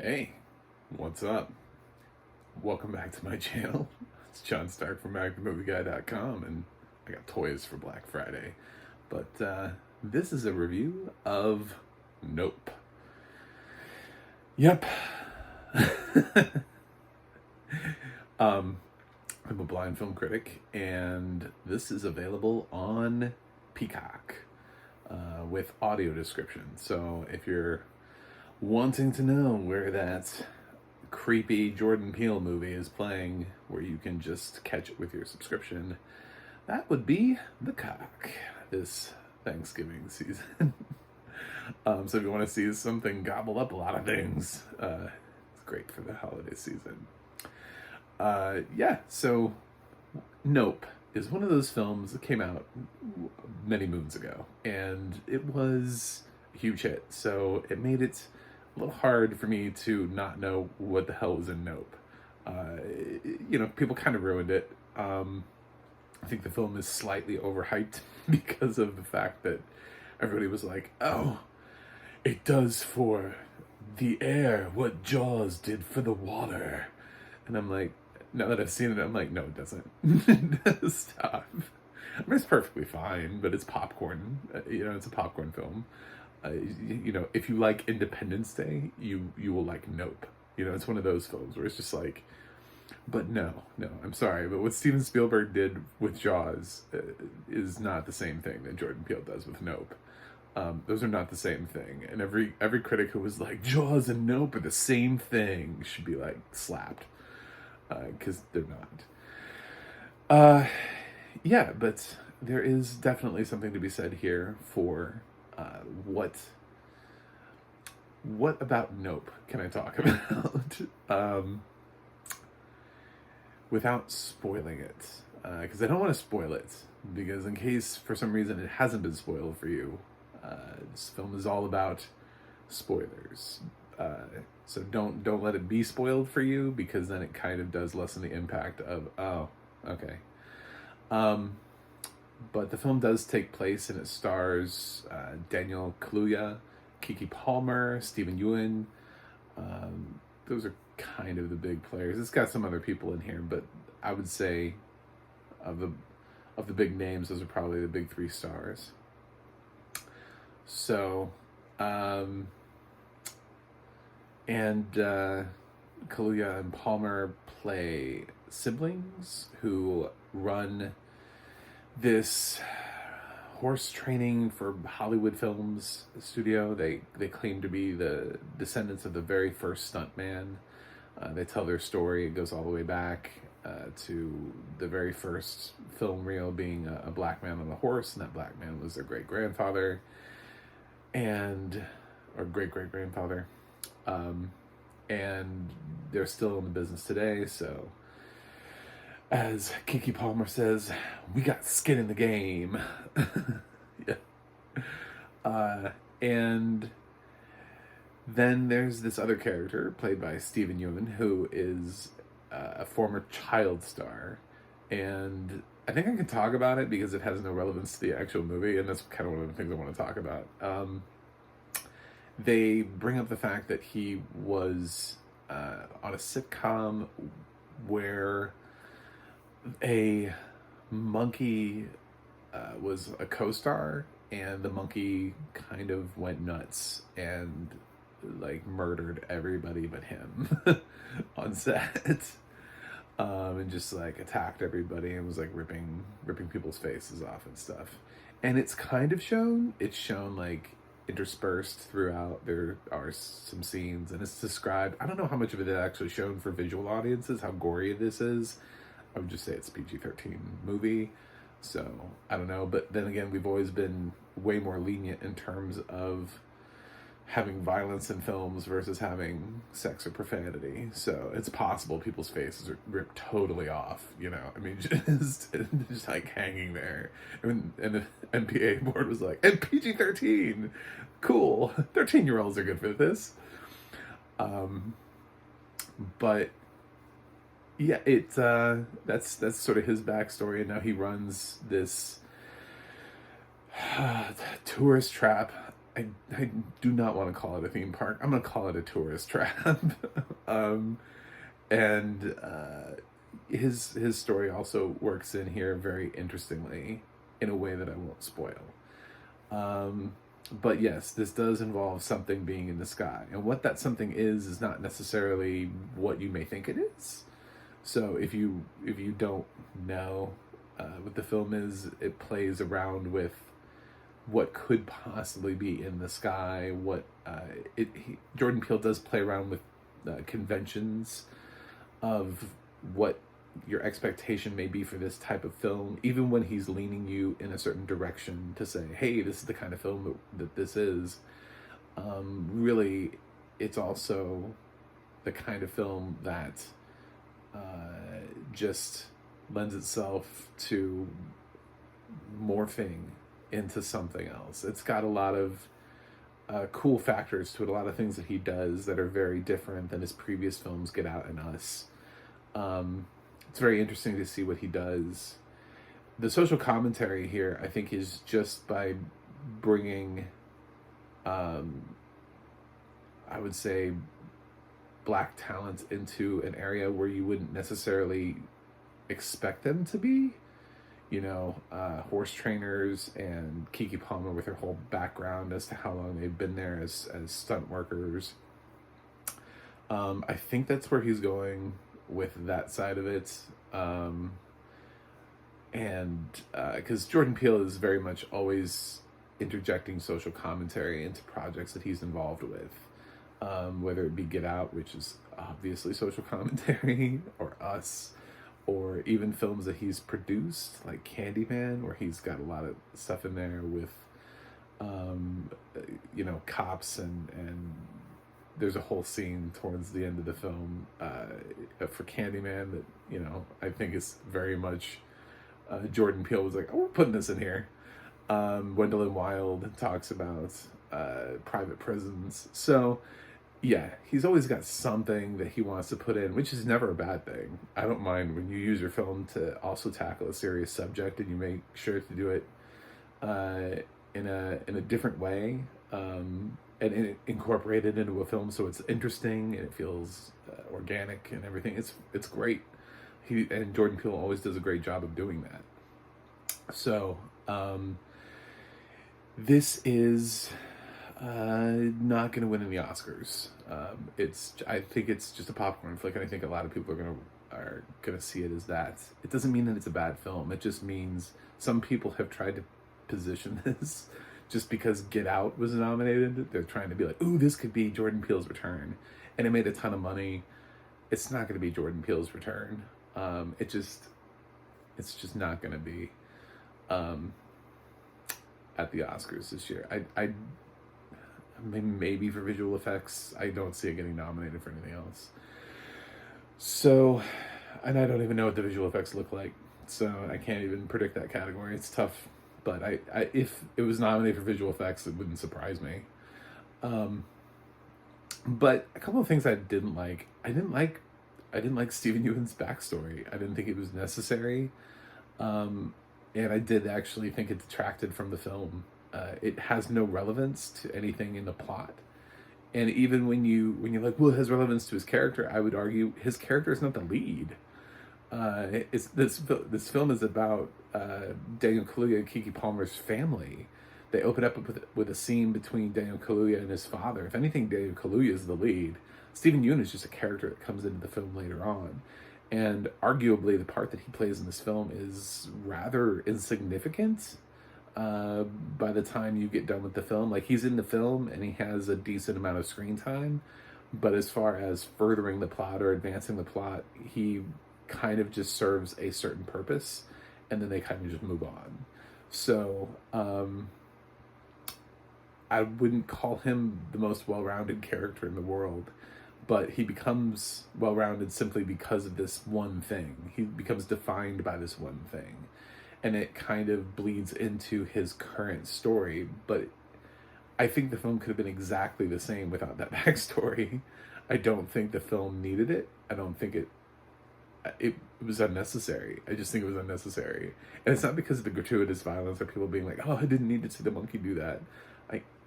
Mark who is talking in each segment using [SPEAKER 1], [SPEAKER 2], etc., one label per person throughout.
[SPEAKER 1] Hey, what's up? Welcome back to my channel. It's John Stark from ActiveMovieGuy.com, and I got toys for Black Friday. But this is a review of Nope. Yep. I'm a blind film critic, and this is available on Peacock with audio description. So if you're wanting to know where that creepy Jordan Peele movie is playing, where you can just catch it with your subscription, that would be The Cock this Thanksgiving season. So if you want to see something gobble up a lot of things, it's great for the holiday season. So Nope is one of those films that came out many moons ago, and it was a huge hit, so it made it a little hard for me to not know what the hell was in Nope. People kind of ruined it. I think the film is slightly overhyped because of the fact that everybody was like, oh, it does for the air what Jaws did for the water. And I'm like, now that I've seen it, I'm like, no, it doesn't. Stop. I mean, it's perfectly fine, but it's popcorn. It's a popcorn film. If you like Independence Day, you will like Nope. It's one of those films where it's just like, but no, I'm sorry, but what Steven Spielberg did with Jaws is not the same thing that Jordan Peele does with Nope. Those are not the same thing, and every critic who was like Jaws and Nope are the same thing should be like slapped, because they're not. But there is definitely something to be said here for what about Nope can I talk about without spoiling it, because I don't want to spoil it, because in case for some reason it hasn't been spoiled for you, this film is all about spoilers. So don't let it be spoiled for you, because then it kind of does lessen the impact of, oh, okay. But the film does take place, and it stars Daniel Kaluuya, Keke Palmer, Stephen Ewan. Those are kind of the big players. It's got some other people in here, but I would say of the big names, those are probably the big three stars. So, and Kaluuya and Palmer play siblings who run this horse training for Hollywood films studio. They claim to be the descendants of the very first stuntman. They tell their story. It goes all the way back to the very first film reel being a black man on a horse, and that black man was their great-grandfather, or great-great-grandfather. And they're still in the business today, so as Keke Palmer says, we got skin in the game. Yeah. And then there's this other character played by Stephen Ewan, who is a former child star. And I think I can talk about it because it has no relevance to the actual movie, and that's kind of one of the things I want to talk about. They bring up the fact that he was on a sitcom where a monkey was a co-star, and the monkey kind of went nuts and like murdered everybody but him on set, and just like attacked everybody and was like ripping people's faces off and stuff. And it's kind of shown. It's shown like interspersed throughout. There are some scenes, and it's described. I don't know how much of it is actually shown for visual audiences, how gory this is. I would just say it's a PG-13 movie, so I don't know. But then again, we've always been way more lenient in terms of having violence in films versus having sex or profanity. So it's possible people's faces are ripped totally off, I mean, just like hanging there. And the MPA board was like, and PG-13, cool, 13-year-olds are good for this. But yeah, that's sort of his backstory, and now he runs this tourist trap I do not want to call it a theme park. I'm going to call it a tourist trap. um, and his story also works in here very interestingly in a way that I won't spoil. Um, but yes, this does involve something being in the sky, and what that something is not necessarily what you may think it is. So if you don't know what the film is, it plays around with what could possibly be in the sky. Jordan Peele does play around with conventions of what your expectation may be for this type of film, even when he's leaning you in a certain direction to say, hey, this is the kind of film that this is. Really, it's also the kind of film that just lends itself to morphing into something else. It's got a lot of cool factors to it, a lot of things that he does that are very different than his previous films, Get Out and Us. It's very interesting to see what he does. The social commentary here, I think, is just by bringing, I would say, black talent into an area where you wouldn't necessarily expect them to be. Horse trainers and Keke Palmer with her whole background as to how long they've been there as stunt workers. I think that's where he's going with that side of it. And because Jordan Peele is very much always interjecting social commentary into projects that he's involved with. Whether it be Get Out, which is obviously social commentary, or Us, or even films that he's produced, like Candyman, where he's got a lot of stuff in there with, cops, and there's a whole scene towards the end of the film for Candyman that, I think is very much Jordan Peele was like, oh, we're putting this in here. Gwendolyn Wild talks about private prisons. So, yeah, he's always got something that he wants to put in, which is never a bad thing. I don't mind when you use your film to also tackle a serious subject and you make sure to do it in a different way, and incorporate it into a film so it's interesting and it feels organic and everything. It's great. And Jordan Peele always does a great job of doing that. So this is not going to win in the Oscars. I think it's just a popcorn flick, and I think a lot of people are gonna see it as that. It doesn't mean that it's a bad film. It just means some people have tried to position this just because Get Out was nominated. They're trying to be like, ooh, this could be Jordan Peele's return, and it made a ton of money. It's not going to be Jordan Peele's return. It's just not going to be at the Oscars this year. I maybe for visual effects. I don't see it getting nominated for anything else. So, and I don't even know what the visual effects look like, so I can't even predict that category. It's tough, but I if it was nominated for visual effects, it wouldn't surprise me. But a couple of things I didn't like. I didn't like Stephen Ewan's backstory. I didn't think it was necessary, and I did actually think it detracted from the film. It has no relevance to anything in the plot, and even when you're like, well, it has relevance to his character, I would argue his character is not the lead. This film is about Daniel Kaluuya and Keke Palmer's family. They open up with a scene between Daniel Kaluuya and his father. If anything, Daniel Kaluuya is the lead. Stephen Yeun is just a character that comes into the film later on. And arguably, the part that he plays in this film is rather insignificant by the time you get done with the film. Like, he's in the film and he has a decent amount of screen time. But as far as furthering the plot or advancing the plot, he kind of just serves a certain purpose. And then they kind of just move on. So, I wouldn't call him the most well-rounded character in the world, but he becomes well-rounded simply because of this one thing. He becomes defined by this one thing, and it kind of bleeds into his current story, but I think the film could have been exactly the same without that backstory. I don't think the film needed it. I don't think it was unnecessary. I just think it was unnecessary. And it's not because of the gratuitous violence or people being like, oh, I didn't need to see the monkey do that.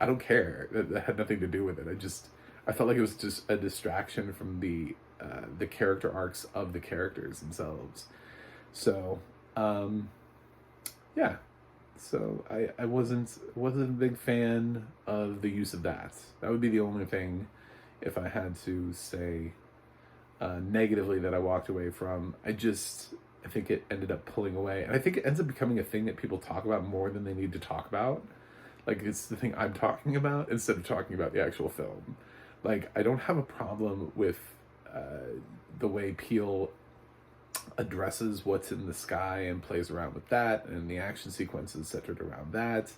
[SPEAKER 1] I don't care. That had nothing to do with it. I felt like it was just a distraction from the character arcs of the characters themselves. So, um, yeah. So I wasn't a big fan of the use of that. That would be the only thing, if I had to say negatively, that I walked away from. I think it ended up pulling away, and I think it ends up becoming a thing that people talk about more than they need to talk about. Like, it's the thing I'm talking about instead of talking about the actual film. Like, I don't have a problem with the way Peele addresses what's in the sky and plays around with that, and the action sequences centered around that,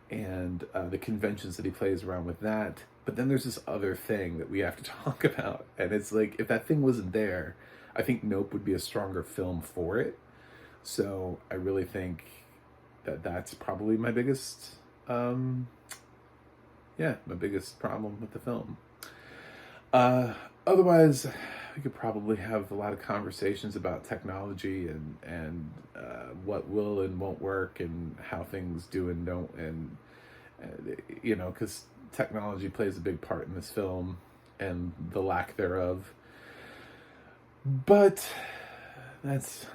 [SPEAKER 1] and the conventions that he plays around with that. But then there's this other thing that we have to talk about, and it's like, if that thing wasn't there, I think Nope would be a stronger film for it. So I really think that that's probably my biggest, my biggest problem with the film. Otherwise, we could probably have a lot of conversations about technology and what will and won't work, and how things do and don't, and because technology plays a big part in this film and the lack thereof. But that's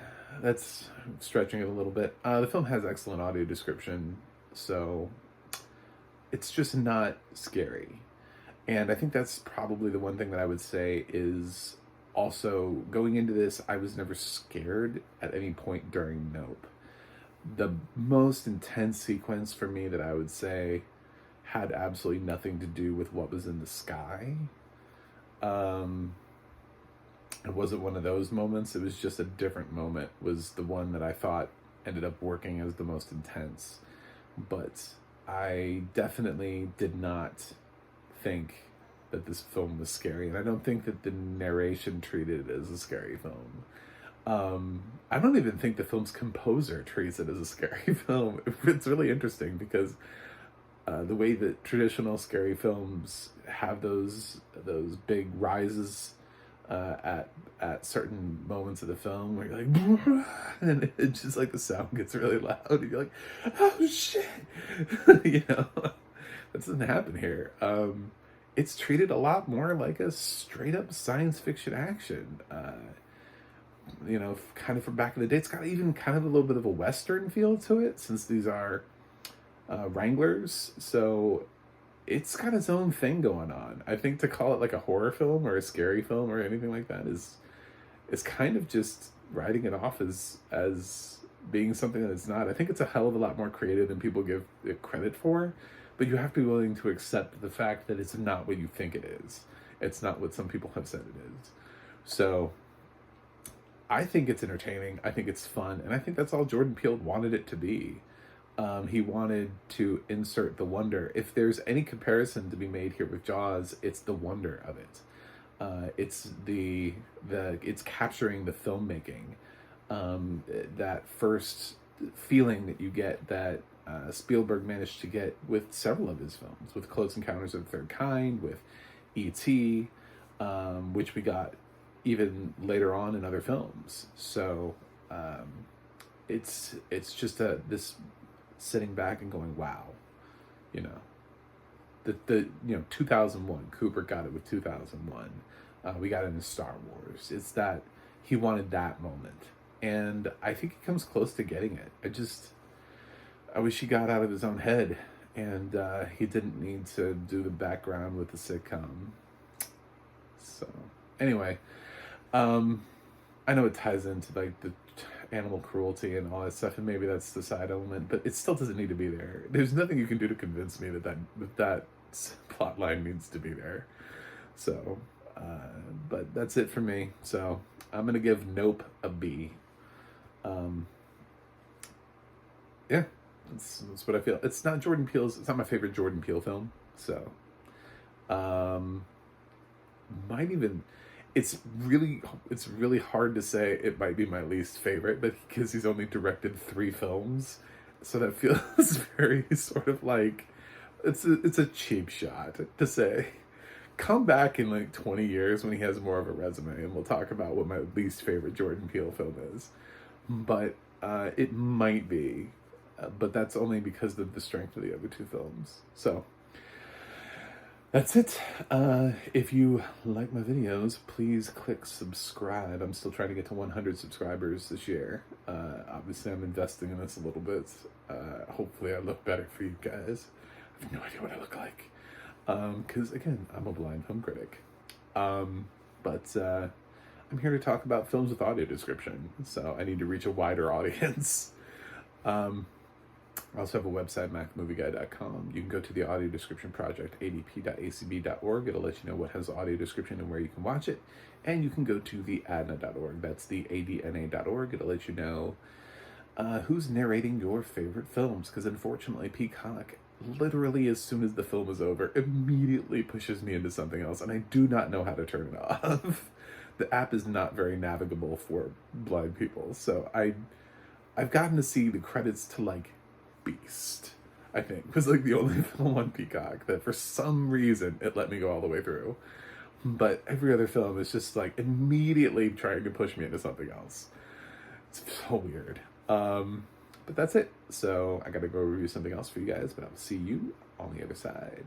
[SPEAKER 1] stretching it a little bit. The film has excellent audio description, so it's just not scary. And I think that's probably the one thing that I would say is also, going into this, I was never scared at any point during Nope. The most intense sequence for me that I would say had absolutely nothing to do with what was in the sky. It wasn't one of those moments. It was just a different moment, was the one that I thought ended up working as the most intense. But I definitely did not think that this film was scary, and I don't think that the narration treated it as a scary film. I don't even think the film's composer treats it as a scary film. It's really interesting, because the way that traditional scary films have those big rises at certain moments of the film where you're like, and it's just like the sound gets really loud, and you're like, oh shit, that doesn't happen here. It's treated a lot more like a straight up science fiction action. Kind of from back in the day. It's got even kind of a little bit of a Western feel to it, since these are Wranglers. So it's got its own thing going on. I think to call it like a horror film or a scary film or anything like that is kind of just writing it off as being something that it's not. I think it's a hell of a lot more creative than people give it credit for. But you have to be willing to accept the fact that it's not what you think it is. It's not what some people have said it is. So I think it's entertaining. I think it's fun. And I think that's all Jordan Peele wanted it to be. He wanted to insert the wonder. If there's any comparison to be made here with Jaws, it's the wonder of it. It's it's capturing the filmmaking. That first feeling that you get that Spielberg managed to get with several of his films, with Close Encounters of the Third Kind, with E.T., which we got even later on in other films. So it's just this sitting back and going, wow, 2001, Kubrick got it with 2001. We got it in Star Wars. It's that he wanted that moment, and I think he comes close to getting it. I wish he got out of his own head, and he didn't need to do the background with the sitcom. So, anyway, I know it ties into like the animal cruelty and all that stuff, and maybe that's the side element, but it still doesn't need to be there. There's nothing you can do to convince me that plot line needs to be there. So, but that's it for me. So I'm gonna give Nope a B. Yeah. That's what I feel. It's not it's not my favorite Jordan Peele film. So, it's really hard to say it might be my least favorite, but because he's only directed 3 films, so that feels very sort of like, it's a cheap shot to say, come back in like 20 years when he has more of a resume and we'll talk about what my least favorite Jordan Peele film is. But it might be. But that's only because of the strength of the other 2 films. So That's it. If you like my videos, please click subscribe. I'm still trying to get to 100 subscribers this year. Obviously, I'm investing in this a little bit. Hopefully, I look better for you guys. I have no idea what I look like. Because, again, I'm a blind film critic. But I'm here to talk about films with audio description, so I need to reach a wider audience. I also have a website, macmovieguy.com. You can go to the audio description project, adp.acb.org. It'll let you know what has audio description and where you can watch it. And you can go to the adna.org. That's the adna.org. It'll let you know who's narrating your favorite films. Because unfortunately, Peacock, literally as soon as the film is over, immediately pushes me into something else. And I do not know how to turn it off. The app is not very navigable for blind people. So I've gotten to see the credits to, like, Beast, I think, was like the only film on Peacock that for some reason it let me go all the way through. But every other film is just like immediately trying to push me into something else. It's so weird. But that's it. So I gotta go review something else for you guys, but I'll see you on the other side.